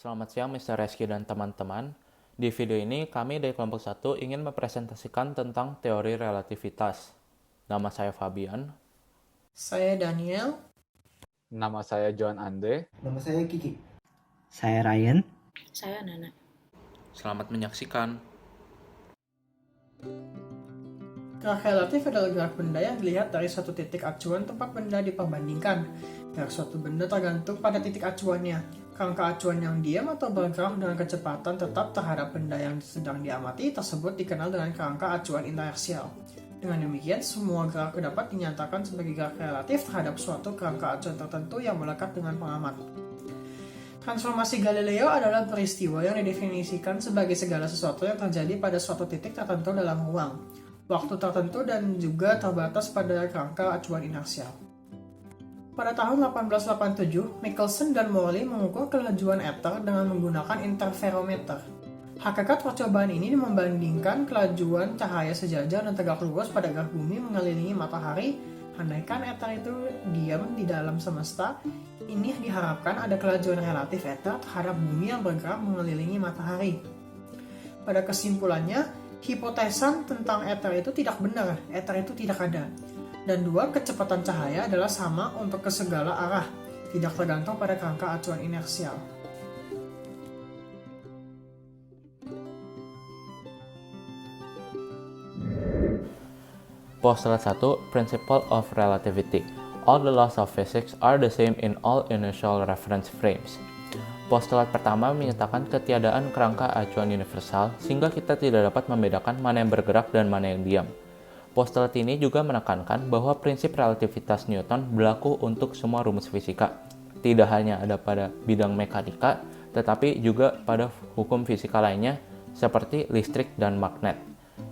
Selamat siang Mr. Reski dan teman-teman. Di video ini kami dari kelompok 1 ingin mempresentasikan tentang teori relativitas. Nama saya Fabian. Saya Daniel. Nama saya John Andre. Nama saya Kiki. Saya Ryan. Saya Nana. Selamat menyaksikan. Gerak relatif adalah gerak benda yang dilihat dari suatu titik acuan tempat benda diperbandingkan. Gerak suatu benda tergantung pada titik acuannya. Kerangka acuan yang diam atau bergerak dengan kecepatan tetap terhadap benda yang sedang diamati tersebut dikenal dengan kerangka acuan inersial. Dengan demikian, semua gerak dapat dinyatakan sebagai gerak relatif terhadap suatu kerangka acuan tertentu yang melekat dengan pengamat. Transformasi Galileo adalah peristiwa yang didefinisikan sebagai segala sesuatu yang terjadi pada suatu titik tertentu dalam ruang, waktu tertentu dan juga terbatas pada kerangka acuan inersial. Pada tahun 1887, Michelson dan Morley mengukur kelajuan ether dengan menggunakan interferometer. Hakikat percobaan ini membandingkan kelajuan cahaya sejajar dan tegak lurus pada gerak bumi mengelilingi matahari. Andaikan ether itu diam di dalam semesta, ini diharapkan ada kelajuan relatif ether terhadap bumi yang bergerak mengelilingi matahari. Pada kesimpulannya, hipotesan tentang ether itu tidak benar, ether itu tidak ada. Dan dua, kecepatan cahaya adalah sama untuk ke segala arah, tidak tergantung pada kerangka acuan inersial. Postulat 1, Principle of Relativity. All the laws of physics are the same in all initial reference frames. Postulat pertama menyatakan ketiadaan kerangka acuan universal sehingga kita tidak dapat membedakan mana yang bergerak dan mana yang diam. Postulat ini juga menekankan bahwa prinsip relativitas Newton berlaku untuk semua rumus fisika, tidak hanya ada pada bidang mekanika, tetapi juga pada hukum fisika lainnya seperti listrik dan magnet.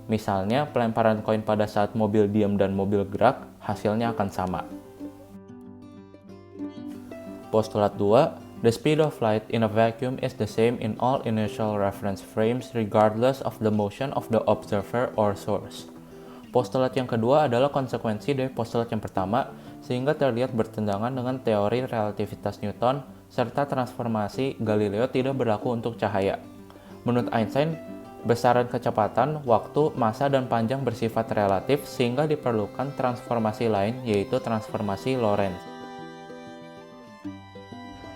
Misalnya, pelemparan koin pada saat mobil diam dan mobil gerak, hasilnya akan sama. Postulat 2, the speed of light in a vacuum is the same in all initial reference frames regardless of the motion of the observer or source. Postulat yang kedua adalah konsekuensi dari postulat yang pertama, sehingga terlihat bertentangan dengan teori relativitas Newton, serta transformasi Galileo tidak berlaku untuk cahaya. Menurut Einstein, besaran kecepatan, waktu, massa, dan panjang bersifat relatif, sehingga diperlukan transformasi lain, yaitu transformasi Lorentz.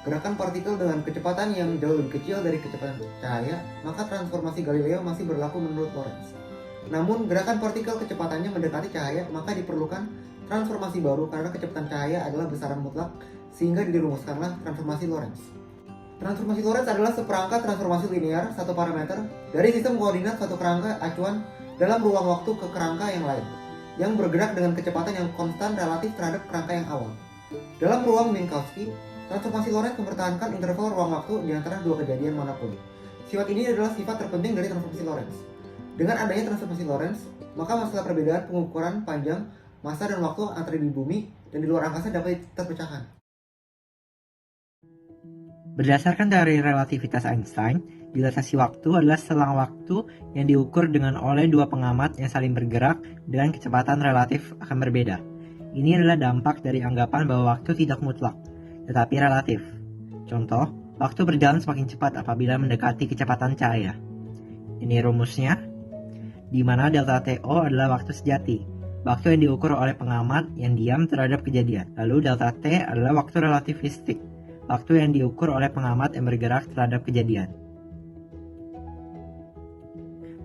Gerakan partikel dengan kecepatan yang jauh lebih kecil dari kecepatan cahaya, maka transformasi Galileo masih berlaku menurut Lorentz. Namun, gerakan partikel kecepatannya mendekati cahaya, maka diperlukan transformasi baru karena kecepatan cahaya adalah besaran mutlak, sehingga dirumuskanlah transformasi Lorentz. Transformasi Lorentz adalah seperangkat transformasi linear satu parameter dari sistem koordinat satu kerangka acuan dalam ruang waktu ke kerangka yang lain, yang bergerak dengan kecepatan yang konstan relatif terhadap kerangka yang awal. Dalam ruang Minkowski, transformasi Lorentz mempertahankan interval ruang waktu di antara dua kejadian manapun. Sifat ini adalah sifat terpenting dari transformasi Lorentz. Dengan adanya transformasi Lorentz, maka masalah perbedaan pengukuran panjang, massa dan waktu antara di bumi dan di luar angkasa dapat terpecahkan. Berdasarkan teori relativitas Einstein, dilatasi waktu adalah selang waktu yang diukur dengan oleh dua pengamat yang saling bergerak dengan kecepatan relatif akan berbeda. Ini adalah dampak dari anggapan bahwa waktu tidak mutlak, tetapi relatif. Contoh, waktu berjalan semakin cepat apabila mendekati kecepatan cahaya. Ini rumusnya, di mana delta TO adalah waktu sejati, waktu yang diukur oleh pengamat yang diam terhadap kejadian. Lalu delta T adalah waktu relativistik, waktu yang diukur oleh pengamat yang bergerak terhadap kejadian.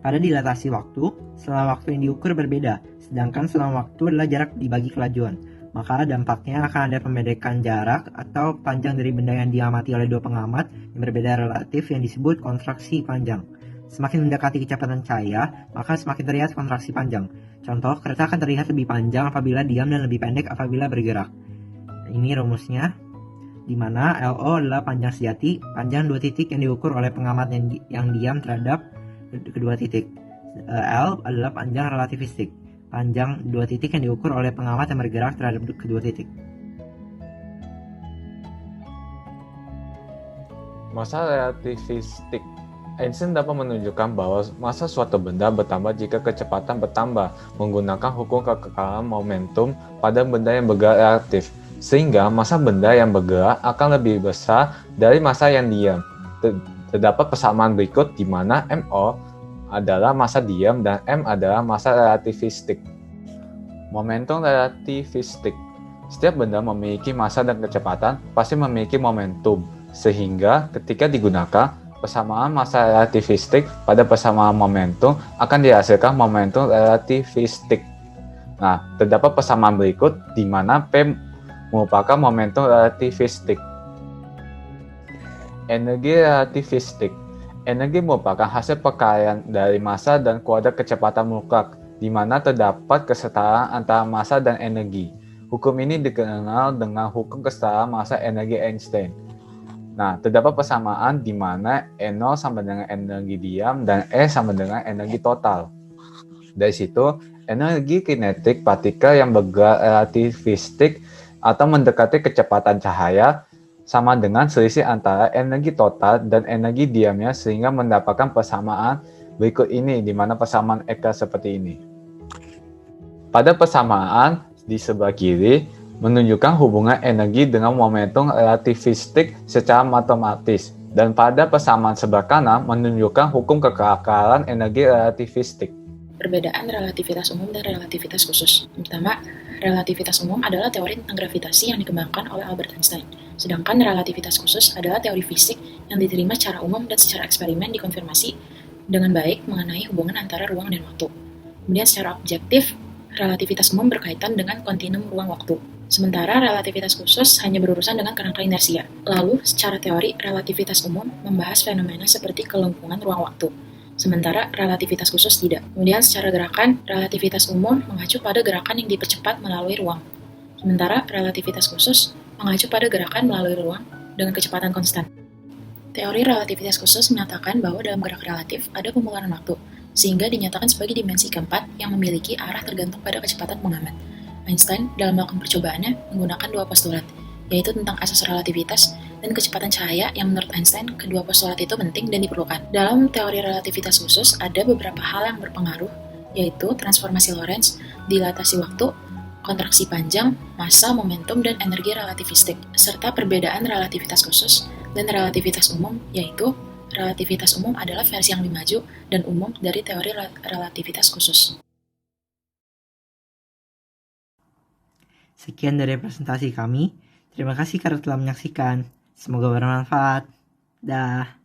Pada dilatasi waktu, selang waktu yang diukur berbeda, sedangkan selang waktu adalah jarak dibagi kelajuan. Maka dampaknya akan ada pembendekan jarak atau panjang dari benda yang diamati oleh dua pengamat yang berbeda relatif yang disebut kontraksi panjang. Semakin mendekati kecepatan cahaya, maka semakin terlihat kontraksi panjang. Contoh, kereta akan terlihat lebih panjang apabila diam dan lebih pendek apabila bergerak. Ini rumusnya, di mana LO adalah panjang sejati, panjang dua titik yang diukur oleh pengamat yang diam terhadap kedua titik. L adalah panjang relativistik, panjang dua titik yang diukur oleh pengamat yang bergerak terhadap kedua titik. Massa relativistik. Einstein dapat menunjukkan bahwa massa suatu benda bertambah jika kecepatan bertambah menggunakan hukum kekekalan momentum pada benda yang bergerak relatif. sehingga massa benda yang bergerak akan lebih besar dari massa yang diam. terdapat persamaan berikut di mana MO adalah massa diam dan M adalah massa relativistik. Momentum relativistik. Setiap benda memiliki massa dan kecepatan pasti memiliki momentum, sehingga ketika digunakan, persamaan massa relativistik pada persamaan momentum akan dihasilkan momentum relativistik. Nah, terdapat persamaan berikut di mana P merupakan momentum relativistik. Energi relativistik. Energi merupakan hasil perkalian dari massa dan kuadrat kecepatan mutlak, di mana terdapat kesetaraan antara massa dan energi. Hukum ini dikenal dengan hukum kesetaraan massa energi Einstein. Nah, terdapat persamaan di mana E0 sama dengan energi diam dan E sama dengan energi total. Dari situ, energi kinetik partikel yang bergerak relativistik atau mendekati kecepatan cahaya sama dengan selisih antara energi total dan energi diamnya sehingga mendapatkan persamaan berikut ini, di mana persamaan Eka seperti ini. Pada persamaan di sebelah kiri menunjukkan hubungan energi dengan momentum relativistik secara matematis, dan pada persamaan sebelah kanan menunjukkan hukum kekekalan energi relativistik. Perbedaan relativitas umum dan relativitas khusus. Pertama, relativitas umum adalah teori tentang gravitasi yang dikembangkan oleh Albert Einstein, sedangkan relativitas khusus adalah teori fisik yang diterima secara umum dan secara eksperimen dikonfirmasi dengan baik mengenai hubungan antara ruang dan waktu. Kemudian secara objektif, relativitas umum berkaitan dengan kontinum ruang-waktu, sementara relativitas khusus hanya berurusan dengan kerangka inersia. Lalu, secara teori, relativitas umum membahas fenomena seperti kelengkungan ruang-waktu, sementara relativitas khusus tidak. Kemudian secara gerakan, relativitas umum mengacu pada gerakan yang dipercepat melalui ruang, sementara relativitas khusus mengacu pada gerakan melalui ruang dengan kecepatan konstan. Teori relativitas khusus menyatakan bahwa dalam gerak relatif ada pemularan waktu, sehingga dinyatakan sebagai dimensi keempat yang memiliki arah tergantung pada kecepatan pengamat. Einstein dalam melakukan percobaannya menggunakan dua postulat, yaitu tentang asas relativitas dan kecepatan cahaya yang menurut Einstein kedua postulat itu penting dan diperlukan. Dalam teori relativitas khusus ada beberapa hal yang berpengaruh, yaitu transformasi Lorentz, dilatasi waktu, kontraksi panjang, massa, momentum, dan energi relativistik, serta perbedaan relativitas khusus dan relativitas umum, yaitu relativitas umum adalah versi yang lebih maju dan umum dari teori relativitas khusus. Sekian dari presentasi kami. Terima kasih karena telah menyaksikan. Semoga bermanfaat. Dah.